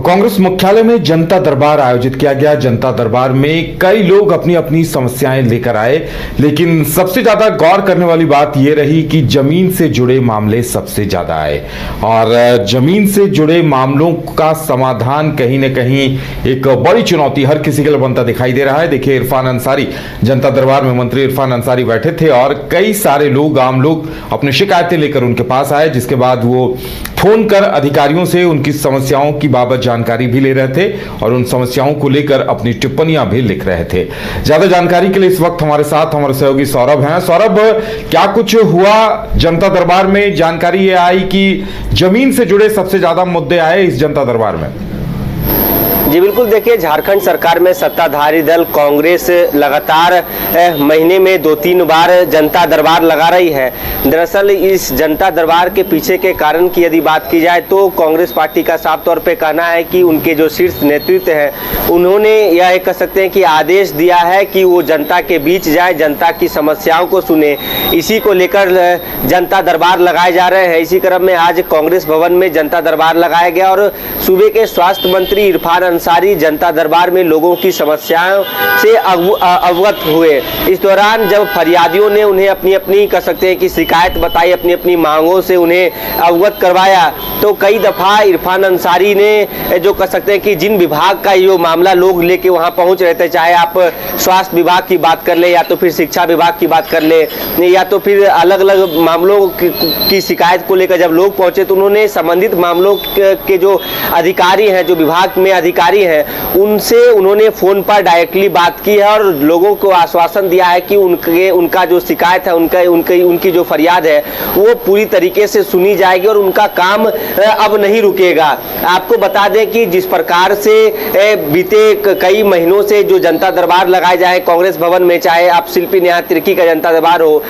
कांग्रेस मुख्यालय में जनता दरबार आयोजित किया गया। जनता दरबार में कई लोग अपनी अपनी समस्याएं लेकर आए, लेकिन सबसे ज्यादा गौर करने वाली बात यह रही कि जमीन से जुड़े मामले सबसे ज्यादा आए और जमीन से जुड़े मामलों का समाधान कहीं न कहीं एक बड़ी चुनौती हर किसी के लिए बनता दिखाई दे रहा है। देखिए, इरफान अंसारी जनता दरबार में मंत्री इरफान अंसारी बैठे थे और कई सारे लोग, आम लोग अपनी शिकायतें लेकर उनके पास आए, जिसके बाद वो फोन कर अधिकारियों से उनकी समस्याओं की बाबत जानकारी भी ले रहे थे और उन समस्याओं को लेकर अपनी टिप्पणियां भी लिख रहे थे। ज्यादा जानकारी के लिए इस वक्त हमारे साथ हमारे सहयोगी सौरभ हैं। सौरभ, क्या कुछ हुआ जनता दरबार में? जानकारी ये आई कि जमीन से जुड़े सबसे ज्यादा मुद्दे आए इस जनता दरबार में। जी बिल्कुल, देखिए, झारखंड सरकार में सत्ताधारी दल कांग्रेस लगातार महीने में 2-3 बार जनता दरबार लगा रही है। दरअसल इस जनता दरबार के पीछे के कारण की यदि बात की जाए तो कांग्रेस पार्टी का साफ तौर पे कहना है कि उनके जो शीर्ष नेतृत्व है उन्होंने यह कह सकते हैं कि आदेश दिया है कि वो जनता के बीच जाए, जनता की समस्याओं को सुने। इसी को लेकर जनता दरबार लगाए जा रहे हैं। इसी क्रम में आज कांग्रेस भवन में जनता दरबार लगाया गया और सूबे के स्वास्थ्य मंत्री इरफान अंसारी जनता दरबार में लोगों की समस्याओं से अवगत हुए। इस दौरान जब फरियादियों ने उन्हें अपनी अपनी कह सकते हैं कि शिकायत बताई, अपनी अपनी मांगों से उन्हें अवगत करवाया, तो कई दफा इरफान अंसारी ने जो कह सकते हैं कि जिन विभाग का जो मामला लोग लेके वहां पहुंच रहे थे, चाहे आप स्वास्थ्य विभाग की बात कर ले या तो फिर शिक्षा विभाग की बात कर ले या तो फिर अलग अलग मामलों की शिकायत को लेकर जब लोग पहुंचे तो उन्होंने संबंधित मामलों के जो अधिकारी हैं, जो विभाग में अधिकारी हैं, उनसे उन्होंने फोन पर डायरेक्टली बात की है और लोगों को आश्वासन दिया है कि उनका जो शिकायत है, उनकी जो फरियाद है वो पूरी तरीके से सुनी जाएगी और उनका काम अब नहीं रुकेगा। आपको बता दें कि जिस प्रकार से बीते कई महीनों से जो जनता दरबार लगाए जाए कांग्रेस भवन में, चाहे आप शिल्पी नेहा तिर्की का जनता दरबार हो,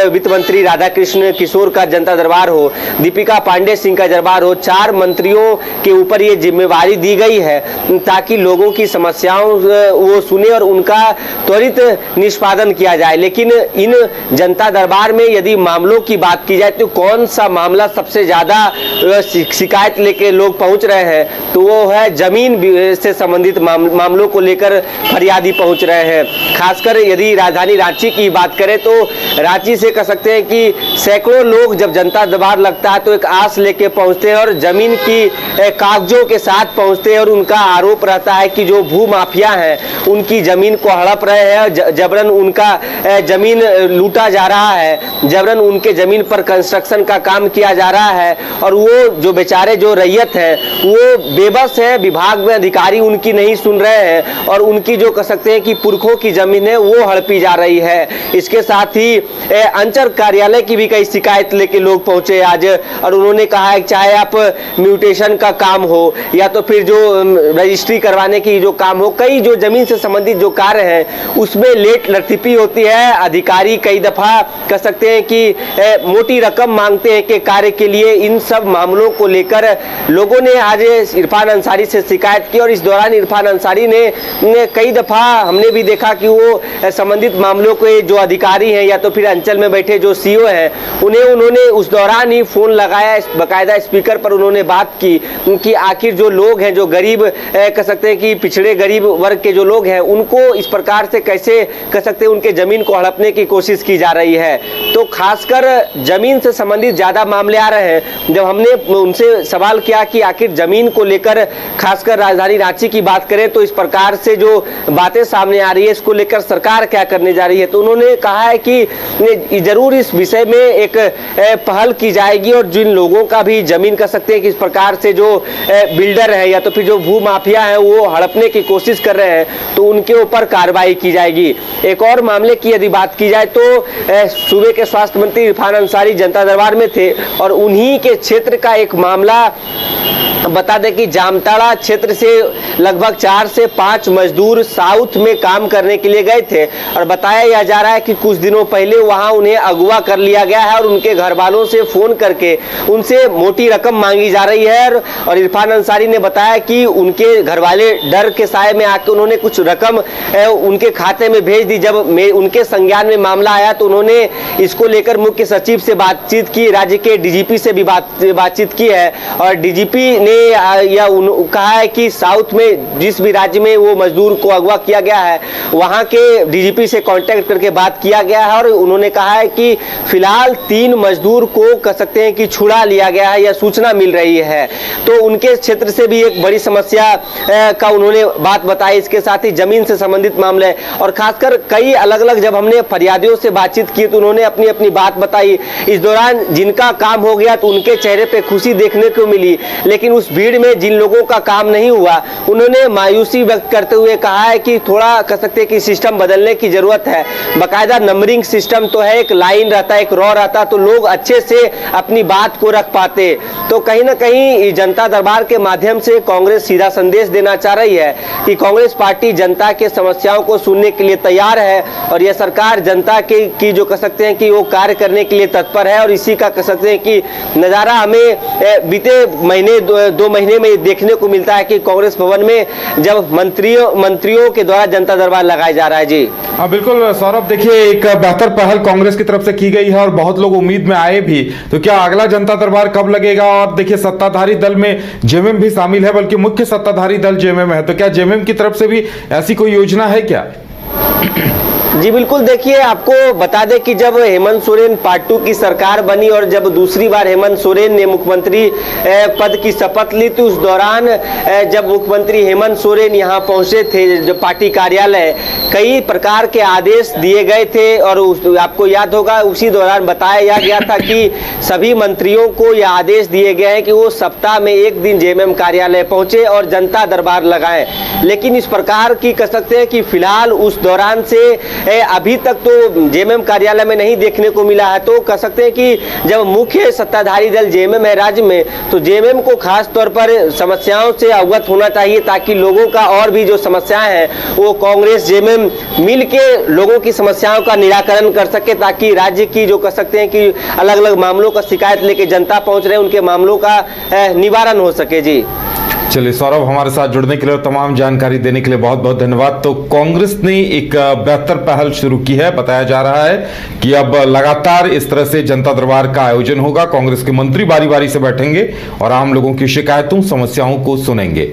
वित्त मंत्री राधाकृष्ण किशोर का जनता दरबार हो, दीपिका पांडे सिंह का दरबार हो, 4 मंत्रियों के ऊपर ये जिम्मेवारी दी गई है ताकि लोगों की समस्याओं वो सुने और उनका त्वरित निष्पादन किया जाए। लेकिन इन जनता दरबार में यदि मामलों की बात की जाए तो कौन सा मामला सबसे ज्यादा शिकायत लेके लोग पहुंच रहे हैं, तो वो है जमीन से संबंधित मामलों को लेकर फरियादी पहुंच रहे हैं। खासकर यदि राजधानी रांची की बात करें तो रांची से कह सकते हैं कि सैकड़ों लोग जब जनता दरबार लगता है तो एक आस लेके पहुंचते हैं और जमीन की कागजों के साथ पहुंचते हैं और उनका आरोप रहता है कि जो भू माफिया हैं उनकी जमीन को हड़प रहे हैं, जबरन उनका जमीन लूटा जा रहा है, जबरन उनके जमीन पर कंस्ट्रक्शन का काम किया जा रहा है और वो जो बेचारे जो रैयत है वो बेबस है। विभाग में अधिकारी उनकी नहीं सुन रहे हैं और उनकी जो कह सकते हैं कि पुरखों की जमीन है वो हड़पी जा रही है। इसके साथ ही अंचल कार्यालय की भी कई शिकायत लेके लोग पहुंचे आज और उन्होंने कहा है चाहे आप म्यूटेशन का काम हो या तो फिर जो रजिस्ट्री करवाने की जो काम हो, कई जो जमीन से संबंधित जो कार्य है उसमें लेट लतीफी होती है। अधिकारी कई दफा कह सकते हैं कि मोटी रकम मांगते हैं कि कार्य के लिए। इन सब मामलों को लेकर लोगों ने आज इरफान अंसारी से शिकायत की और इस दौरान इरफान अंसारी ने कई दफा हमने भी देखा कि वो संबंधित मामलों के जो अधिकारी हैं या तो फिर अंचल में बैठे जो सीओ हैं उन्होंने उस दौरान ही फोन लगाया, बाकायदा स्पीकर पर उन्होंने बात की कि आखिर जो लोग हैं, जो गरीब कह सकते हैं कि पिछड़े गरीब वर्ग के जो लोग हैं, उनको इस प्रकार से कैसे कह सकते हैं उनके जमीन को हड़पने की कोशिश की जा रही है। तो खासकर जमीन से संबंधित ज्यादा मामले आ रहे हैं। जब हमने उनसे सवाल किया कि आखिर जमीन को लेकर खासकर राजधानी रांची की बात करें तो इस प्रकार से जो बातें सामने आ रही है इसको लेकर सरकार क्या करने जा रही है, तो उन्होंने कहा है कि जरूर इस विषय में एक पहल की जाएगी और जिन लोगों का भी जमीन कह सकते हैं कि इस प्रकार से जो बिल्डर है या तो फिर जो भू माफिया है वो हड़पने की कोशिश कर रहे हैं तो उनके ऊपर कार्रवाई की जाएगी। एक और मामले की यदि बात की जाए तो सूबे के स्वास्थ्य मंत्री इरफान अंसारी जनता दरबार में थे और उन्हीं के क्षेत्र का एक मामला बता दें कि जामताड़ा क्षेत्र से लगभग 4 से 5 मजदूर साउथ में काम करने के लिए गए थे और बताया जा रहा है कि कुछ दिनों पहले वहां उन्हें अगवा कर लिया गया है और उनके घर वालों से फोन करके उनसे मोटी रकम मांगी जा रही है और इरफान अंसारी ने बताया कि उनके घर वाले डर के साए में आकर उन्होंने कुछ रकम उनके खाते में भेज दी। जब उनके संज्ञान में मामला आया तो उन्होंने इसको लेकर मुख्य सचिव से बातचीत की, राज्य के डीजीपी से भी बातचीत की है और डीजीपी मैंने कहा है कि साउथ में जिस भी राज्य में वो मजदूर को अगवा किया गया है वहाँ के डीजीपी से कांटेक्ट करके बात किया गया है और उन्होंने कहा है कि फिलहाल 3 मजदूर को कह सकते हैं कि छुड़ा लिया गया है या सूचना मिल रही है। तो उनके क्षेत्र से भी एक बड़ी समस्या का उन्होंने बात बताई। इसके साथ ही जमीन से संबंधित मामले और खासकर कई अलग अलग जब हमने फरियादियों से बातचीत की तो उन्होंने अपनी अपनी बात बताई। इस दौरान जिनका काम हो गया तो उनके चेहरे पे खुशी देखने को मिली, लेकिन उस भीड़ में जिन लोगों का काम नहीं हुआ उन्होंने मायूसी व्यक्त करते हुए कहा है कि थोड़ा कह सकते हैं कि सिस्टम बदलने की जरूरत है। बाकायदा नंबरिंग सिस्टम तो है, एक लाइन रहता है, एक रॉ रहता, तो लोग अच्छे से अपनी बात को रख पाते। तो कहीं ना कहीं जनता दरबार के माध्यम से कांग्रेस सीधा संदेश देना चाह रही है कि कांग्रेस पार्टी जनता के समस्याओं को सुनने के लिए तैयार है और यह सरकार जनता की जो कह सकते हैं कि वो कार्य करने के लिए तत्पर है। और इसी का कह सकते हैं कि नज़ारा हमें बीते महीने 2 महीने में देखने को मिलता है कि कांग्रेस भवन में जब मंत्रियों के द्वारा जनता दरबार लगाया जा रहा है। जी हाँ बिल्कुल सौरभ, देखिए एक बेहतर पहल कांग्रेस की तरफ से की गई है और बहुत लोग उम्मीद में आए भी। तो क्या अगला जनता दरबार कब लगेगा? और देखिए सत्ताधारी दल में जेएमएम भी शामिल है, बल्कि मुख्य सत्ताधारी दल जेएमएम है, तो क्या जेएमएम की तरफ से भी ऐसी कोई योजना है क्या? जी बिल्कुल, देखिए आपको बता दें कि जब हेमंत सोरेन पार्ट 2 की सरकार बनी और जब दूसरी बार हेमंत सोरेन ने मुख्यमंत्री पद की शपथ ली तो उस दौरान जब मुख्यमंत्री हेमंत सोरेन यहाँ पहुँचे थे जब पार्टी कार्यालय, कई प्रकार के आदेश दिए गए थे और आपको याद होगा उसी दौरान बताया गया था कि सभी मंत्रियों को यह आदेश दिए गए हैं कि वो सप्ताह में 1 दिन जेएमएम कार्यालय पहुँचे और जनता दरबार लगाएं। लेकिन इस प्रकार की कह सकते हैं कि फिलहाल उस दौरान से अभी तक तो जेएमएम कार्यालय में नहीं देखने को मिला है। तो कह सकते हैं कि जब मुख्य सत्ताधारी दल जेएमएम है राज्य में तो जेएमएम को खास तौर पर समस्याओं से अवगत होना चाहिए ताकि लोगों का और भी जो समस्याएं हैं वो कांग्रेस जेएमएम मिल के लोगों की समस्याओं का निराकरण कर सके, ताकि राज्य की जो कह सकते हैं कि अलग अलग मामलों का शिकायत लेके जनता पहुंच रहे हैं उनके मामलों का निवारण हो सके। जी चलिए सौरभ, हमारे साथ जुड़ने के लिए और तमाम जानकारी देने के लिए बहुत बहुत धन्यवाद। तो कांग्रेस ने एक बेहतर पहल शुरू की है, बताया जा रहा है कि अब लगातार इस तरह से जनता दरबार का आयोजन होगा। कांग्रेस के मंत्री बारी बारी से बैठेंगे और आम लोगों की शिकायतों समस्याओं को सुनेंगे।